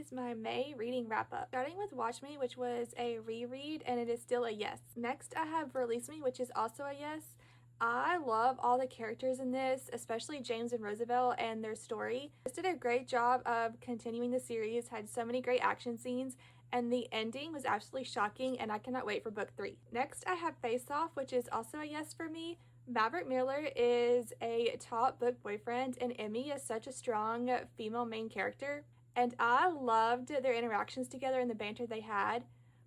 is my May reading wrap up. Starting with Watch Me, which was a reread, and it is still a yes. Next, I have Release Me, which is also a yes. I love all the characters in this, especially James and Roosevelt and their story. This did a great job of continuing the series, had so many great action scenes, and the ending was absolutely shocking, and I cannot wait for book 3. Next, I have Face Off, which is also a yes for me. Maverick Miller is a top book boyfriend, and Emmy is such a strong female main character. And I loved their interactions together and the banter they had.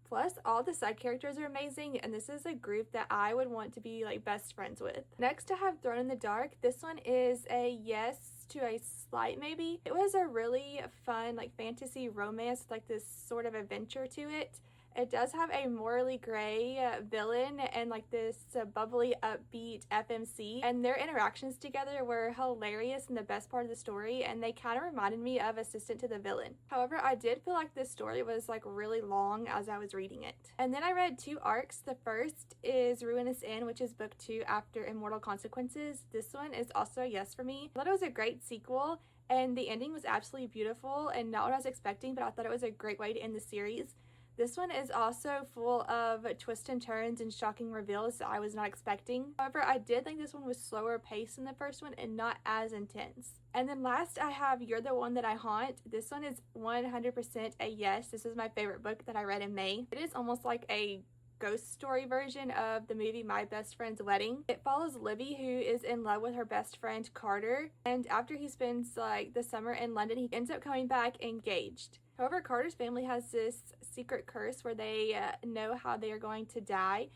Plus, all the side characters are amazing, and this is a group that I would want to be like best friends with. Next, I have Thrown in the Dark. This one is a yes to a slight maybe. It was a really fun like fantasy romance, like this sort of adventure to it. It does have a morally gray villain and like this bubbly, upbeat FMC, and their interactions together were hilarious and the best part of the story, and they kind of reminded me of Assistant to the Villain. However, I did feel like this story was like really long as I was reading it. And then I read 2 arcs. The first is Ruinous End, which is book 2 after Immortal Consequences. This one is also a yes for me. I thought it was a great sequel, and the ending was absolutely beautiful and not what I was expecting, but I thought it was a great way to end the series. This one is also full of twists and turns and shocking reveals that I was not expecting. However, I did think this one was slower paced than the first one and not as intense. And then last, I have You're the One That I Haunt. This one is 100% a yes. This is my favorite book that I read in May. It is almost like a ghost story version of the movie My Best Friend's Wedding. It follows Libby, who is in love with her best friend Carter, and after he spends like the summer in London, he ends up coming back engaged. However, Carter's family has this secret curse where they know how they are going to die.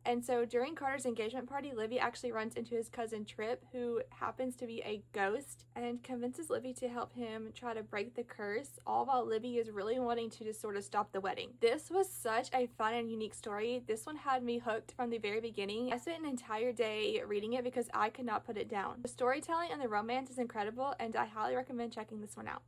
And so during Carter's engagement party, Libby actually runs into his cousin Trip, who happens to be a ghost, and convinces Libby to help him try to break the curse, all while Libby is really wanting to just sort of stop the wedding. This was such a fun and unique story. This one had me hooked from the very beginning. I spent an entire day reading it because I could not put it down. The storytelling and the romance is incredible, and I highly recommend checking this one out.